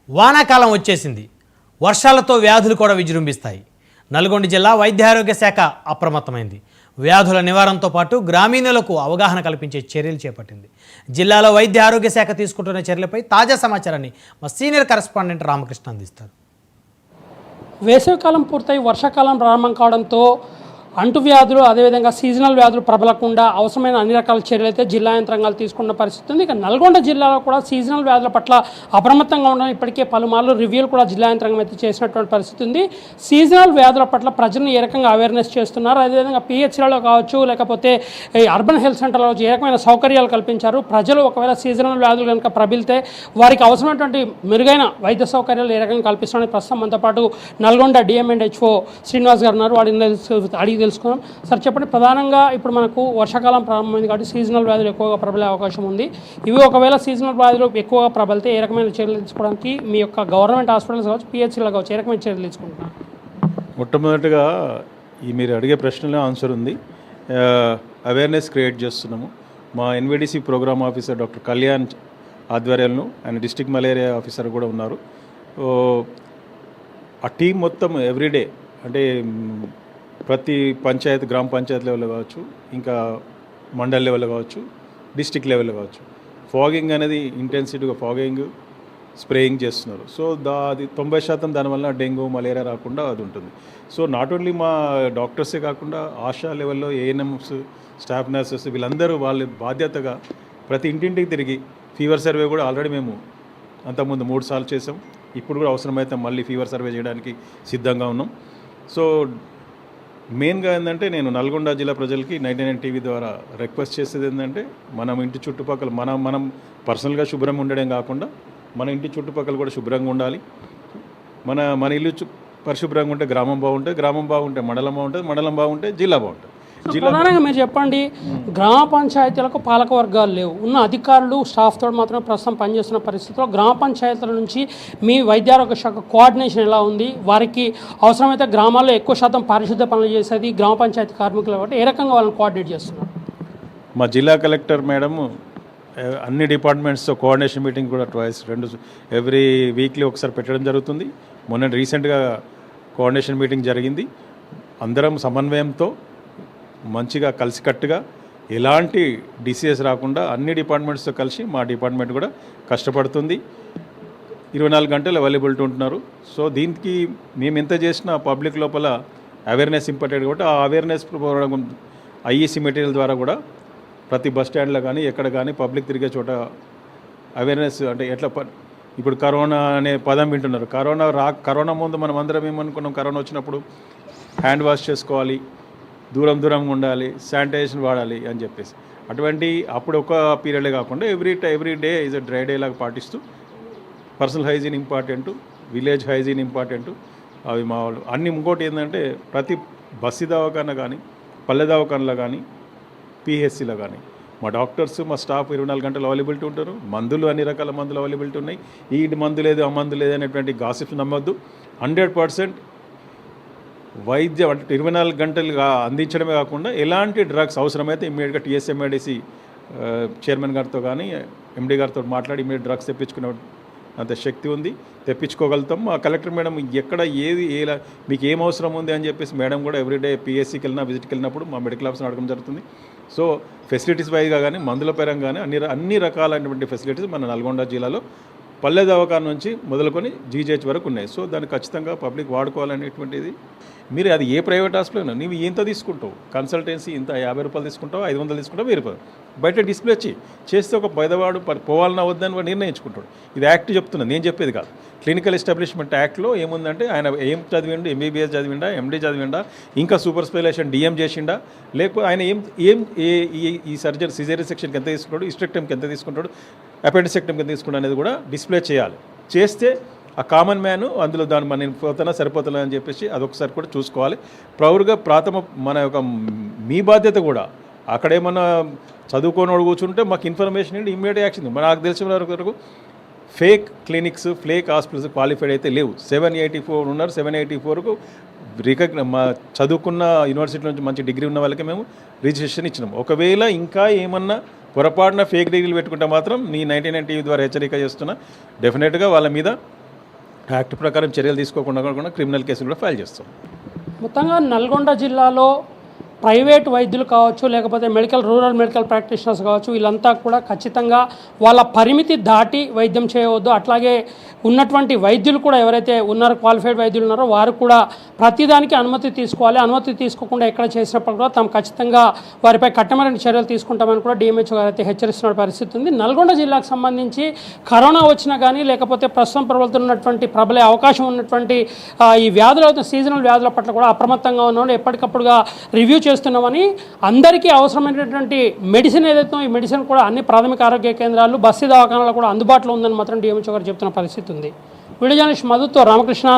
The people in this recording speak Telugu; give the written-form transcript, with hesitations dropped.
వానాకాలం వచ్చేసింది. వర్షాలతో వ్యాధులు కూడా విజృంభిస్తాయి. నల్గొండ జిల్లా వైద్య ఆరోగ్య శాఖ అప్రమత్తమైంది. వ్యాధుల నివారణతో పాటు గ్రామీణులకు అవగాహన కల్పించే చర్యలు చేపట్టింది. జిల్లాలో వైద్య ఆరోగ్య శాఖ తీసుకుంటున్న చర్యలపై తాజా సమాచారాన్ని మా సీనియర్ కరెస్పాండెంట్ రామకృష్ణ అందిస్తారు. వేసవికాలం పూర్తయి వర్షాకాలం ప్రారంభం కావడంతో అంటువ్యాధులు అదేవిధంగా సీజనల్ వ్యాధులు ప్రబలకుండా అవసరమైన అన్ని రకాల చర్యలు అయితే జిల్లా యంత్రాంగాలు తీసుకున్న పరిస్థితి ఉంది. ఇక నల్గొండ జిల్లాలో కూడా సీజనల్ వ్యాధుల పట్ల అప్రమత్తంగా ఉండడం ఇప్పటికే పలుమార్లు రివ్యూలు కూడా జిల్లా యంత్రాంగం అయితే చేసినటువంటి పరిస్థితి ఉంది. సీజనల్ వ్యాధుల పట్ల ప్రజలను ఏ రకంగా అవేర్నెస్ చేస్తున్నారు, అదేవిధంగా పిహెచ్లలో కావచ్చు లేకపోతే అర్బన్ హెల్త్ సెంటర్లో ఏ రకమైన సౌకర్యాలు కల్పించారు, ప్రజలు ఒకవేళ సీజనల్ వ్యాధులు కనుక ప్రబలితే వారికి అవసరమైనటువంటి మెరుగైన వైద్య సౌకర్యాలు ఏ రకంగా కల్పిస్తున్నారని ప్రస్తుతం మనతో పాటు నల్గొండ డిఎంఎండ్హెచ్ఓ శ్రీనివాస్ గారు ఉన్నారు. వాడిని అడిగి తెలుసుకున్నాం. సార్ చెప్పండి, ప్రధానంగా ఇప్పుడు మనకు వర్షాకాలం ప్రారంభమైంది కాబట్టి సీజనల్ వ్యాధులు ఎక్కువగా ప్రబలే అవకాశం ఉంది. ఇవి ఒకవేళ సీజనల్ వ్యాధులు ఎక్కువగా ప్రబలితే ఏ రకమైన చర్యలు తీసుకోవడానికి మీ యొక్క గవర్నమెంట్ హాస్పిటల్స్ కావచ్చు పిహెచ్సీలో కావచ్చు ఏ రకమైన చర్యలు తీసుకుంటున్నారు? మొట్టమొదటిగా ఈ మీరు అడిగే ప్రశ్నలో ఆన్సర్ ఉంది. అవేర్నెస్ క్రియేట్ చేస్తున్నాము. మా ఎన్విడిసి ప్రోగ్రామ్ ఆఫీసర్ డాక్టర్ కళ్యాణ్ ఆధ్వర్యంలో ఆయన డిస్ట్రిక్ట్ మలేరియా ఆఫీసర్ కూడా ఉన్నారు. ఆ టీం మొత్తం ఎవ్రీడే అంటే ప్రతి పంచాయతీ గ్రామ పంచాయతీ లెవెల్లో కావచ్చు, ఇంకా మండల్ లెవెల్లో కావచ్చు, డిస్ట్రిక్ట్ లెవెల్లో కావచ్చు, ఫాగింగ్ అనేది ఇంటెన్సిటీగా ఫాగింగ్ స్ప్రేయింగ్ చేస్తున్నారు. సో అది 90% దానివల్ల డెంగ్యూ మలేరియా రాకుండా అది ఉంటుంది. సో నాట్ ఓన్లీ మా డాక్టర్సే కాకుండా ఆశా లెవెల్లో ఏఎన్ఎంస్ స్టాఫ్ నర్సెస్ వీళ్ళందరూ వాళ్ళ బాధ్యతగా ప్రతి ఇంటింటికి తిరిగి ఫీవర్ సర్వే కూడా ఆల్రెడీ మేము అంతకుముందు 3 సార్లు చేసాం. ఇప్పుడు కూడా అవసరమైతే మళ్ళీ ఫీవర్ సర్వే చేయడానికి సిద్ధంగా ఉన్నాం. సో మెయిన్గా ఏంటంటే నేను నల్గొండ జిల్లా ప్రజలకి 99 టీవీ ద్వారా రిక్వెస్ట్ చేసేది ఏంటంటే మనం ఇంటి చుట్టుపక్కల మనం పర్సనల్గా శుభ్రంగా ఉండడం కాకుండా మన ఇంటి చుట్టుపక్కల కూడా శుభ్రంగా ఉండాలి. మన ఇల్లు పరిశుభ్రంగా ఉంటే గ్రామం బాగుంటుంది, గ్రామం బాగుంటే మండలం బాగుంటుంది, మండలం బాగుంటే జిల్లా బాగుంటుంది. ప్రధానంగా మీరు చెప్పండి, గ్రామ పంచాయతీలకు పాలక వర్గాలు లేవు, ఉన్న అధికారులు స్టాఫ్తో మాత్రమే ప్రస్తుతం పనిచేస్తున్న పరిస్థితిలో గ్రామ పంచాయతీల నుంచి మీ వైద్యారోగ్య శాఖ కోఆర్డినేషన్ ఎలా ఉంది? వారికి అవసరమైతే గ్రామాల్లో ఎక్కువ శాతం పారిశుద్ధ్య పనులు చేసేది గ్రామ పంచాయతీ కార్మికులు కాబట్టి ఏ రకంగా వాళ్ళని కోఆర్డినేట్ చేస్తున్నారు? మా జిల్లా కలెక్టర్ మేడం అన్ని డిపార్ట్మెంట్స్తో కోఆర్డినేషన్ మీటింగ్ కూడా ఎవ్రీ వీక్లీ ఒకసారి పెట్టడం జరుగుతుంది. మొన్న రీసెంట్గా కోఆర్డినేషన్ మీటింగ్ జరిగింది. అందరం సమన్వయంతో మంచిగా కలిసికట్టుగా ఎలాంటి డిసీజెస్ రాకుండా అన్ని డిపార్ట్మెంట్స్తో కలిసి మా డిపార్ట్మెంట్ కూడా కష్టపడుతుంది. 24 గంటలు అవైలబిలిటీ ఉంటున్నారు. సో దీనికి మేము ఎంత చేసినా పబ్లిక్ లోపల అవేర్నెస్ ఇంపార్టెంట్ కాబట్టి ఆ అవేర్నెస్ ప్రోగ్రామ్ ఐఈసీ మెటీరియల్ ద్వారా కూడా ప్రతి బస్ స్టాండ్లో కానీ ఎక్కడ కానీ పబ్లిక్ తిరిగే చోట అవేర్నెస్ అంటే ఎట్లా ఇప్పుడు కరోనా అనే పదం వింటున్నారు. కరోనా ముందు మనం అందరం ఏమనుకున్నాం, కరోనా వచ్చినప్పుడు హ్యాండ్ వాష్ చేసుకోవాలి, దూరంగా ఉండాలి, శానిటైజేషన్ వాడాలి అని చెప్పేసి అటువంటి అప్పుడు ఒక పీరియడే కాకుండా every day is a dry day లాగా పాటిస్తూ personal hygiene important, village hygiene important. అవి మా వాళ్ళు అన్ని ఇంకోటి ఏంటంటే ప్రతి బస్సు దవాఖాన కానీ పల్లె దవాఖానలో కానీ పిహెచ్సిలో కానీ మా డాక్టర్స్ మా స్టాఫ్ 24 గంటలు అవైలబిలిటీ ఉంటారు. మందులు అన్ని రకాల మందులు అవైలబిలిటీ ఉన్నాయి. ఈ మందు లేదు ఆ మందు లేదు అనేటువంటి గాసిప్స్ నమ్మొద్దు. 100% వైద్యం అంటే 24 గంటలుగా అందించడమే కాకుండా ఎలాంటి డ్రగ్స్ అవసరమైతే ఇమ్మీడియట్గా టీఎస్ఎంఐడిసి చైర్మన్ గారితో కానీ ఎండీ గారితో మాట్లాడి ఇమ్మీడియట్ డ్రగ్స్ తెప్పించుకునే అంత శక్తి ఉంది, తెప్పించుకోగలుగుతాం. మా కలెక్టర్ మేడం ఎక్కడ ఎలా మీకు ఏం అవసరం ఉంది అని చెప్పేసి మేడం కూడా ఎవ్రీడే పిఎస్సికి వెళ్ళినా విజిట్కి వెళ్ళినప్పుడు మా మెడికల్ ఆఫీస్ని అడగడం జరుగుతుంది. సో ఫెసిలిటీస్ వైజ్గా కానీ మందుల పరంగా కానీ అన్ని రకాలైనటువంటి ఫెసిలిటీస్ మన నల్గొండ జిల్లాలో పల్లె దవాఖాన నుంచి మొదలుకొని జీజేహెచ్ వరకు ఉన్నాయి. సో దాన్ని ఖచ్చితంగా పబ్లిక్ వాడుకోవాలనేటువంటిది. మీరు అది ఏ ప్రైవేట్ హాస్పిటల్ నువ్వు ఎంత తీసుకుంటావు, కన్సల్టెన్సీ ఇంత 50 రూపాయలు తీసుకుంటావు, 500 తీసుకుంటావు, 1000 రూపాయలు బయట డిస్ప్లే చేస్తే ఒక పేదవాడు పోవాలన్నా వద్దని నిర్ణయించుకుంటాడు. ఇది యాక్ట్ చెప్తున్నది, నేను చెప్పేది కాదు. క్లినికల్ ఎస్టాబ్లిష్మెంట్ యాక్ట్లో ఏముందంటే ఆయన ఏం చదివిండు, ఎంబీబీఎస్ చదివిండా, ఎండీ చదివిండా, ఇంకా సూపర్ స్పెషలైజేషన్ డిఎం చేసిండా, లేకపోతే ఆయన ఈ సర్జరీ సిజేరియన్ సెక్షన్కి ఎంత తీసుకుంటాడు, హిస్టెక్టమీకి ఎంత తీసుకుంటాడు, అపెండిసెక్టమీకి ఎంత తీసుకుంటాడు అనేది కూడా డిస్ప్లే చేయాలి. చేస్తే ఆ కామన్ మ్యాన్ అందులో దాన్ని మనం పోతున్నా సరిపోతున్నా అని చెప్పేసి అదొకసారి కూడా చూసుకోవాలి. ప్రౌడ్గా మన యొక్క మీ బాధ్యత కూడా అక్కడేమన్నా చదువుకొని కూర్చుంటే మాకు ఇన్ఫర్మేషన్ ఏంటి ఇమ్మీడియట్ యాక్షన్. నాకు తెలిసిన వరకు fake clinics fake hospitals qualified అయితే లేవు. 784 ఉన్నారు. 784కు మా చదువుకున్న యూనివర్సిటీ నుంచి మంచి డిగ్రీ ఉన్న వాళ్ళకి మేము రిజిస్ట్రేషన్ ఇచ్చినాం. ఒకవేళ ఇంకా ఏమన్నా పొరపాటున ఫేక్ డిగ్రీలు పెట్టుకుంటే మాత్రం నీ 99 టీవీ ద్వారా హెచ్చరిక చేస్తున్నా, డెఫినెట్గా వాళ్ళ మీద యాక్ట్ ప్రకారం చర్యలు తీసుకోకుండా కూడా క్రిమినల్ కేసులు కూడా ఫైల్ చేస్తాం. మొత్తంగా నల్గొండ జిల్లాలో ప్రైవేట్ వైద్యులు కావచ్చు, లేకపోతే రూరల్ మెడికల్ ప్రాక్టీషనర్స్ కావచ్చు, వీళ్ళంతా కూడా ఖచ్చితంగా వాళ్ళ పరిమితి దాటి వైద్యం చేయవద్దు. అట్లాగే ఉన్నటువంటి వైద్యులు కూడా ఎవరైతే ఉన్నారో, క్వాలిఫైడ్ వైద్యులు ఉన్నారో వారు కూడా ప్రతిదానికి అనుమతి తీసుకోవాలి. అనుమతి తీసుకోకుండా ఎక్కడ చేసినప్పుడు కూడా తాము ఖచ్చితంగా వారిపై కఠినమైన చర్యలు తీసుకుంటామని కూడా డిఎంహెచ్ఓ గారు అయితే హెచ్చరిస్తున్న పరిస్థితి ఉంది. నల్గొండ జిల్లాకు సంబంధించి కరోనా వచ్చినా కానీ, లేకపోతే ప్రస్తుతం ప్రబలుతున్నటువంటి ప్రబలే అవకాశం ఉన్నటువంటి ఈ వ్యాధుల సీజనల్ వ్యాధుల పట్ల కూడా అప్రమత్తంగా ఉన్నాం, ఎప్పటికప్పుడుగా రివ్యూ చేస్తున్నామని, అందరికీ అవసరమైనటువంటి మెడిసిన్ ఏదైతే ఈ మెడిసిన్ కూడా అన్ని ప్రాథమిక ఆరోగ్య కేంద్రాలు, బస్తీ దవాఖానాలు కూడా అందుబాటులో ఉందని మాత్రం డిఎంహెచ్ఓ గారు చెప్తున్న పరిస్థితి ఉంది. వీడియో జర్నలిస్ట్ మధుతో రామకృష్ణ.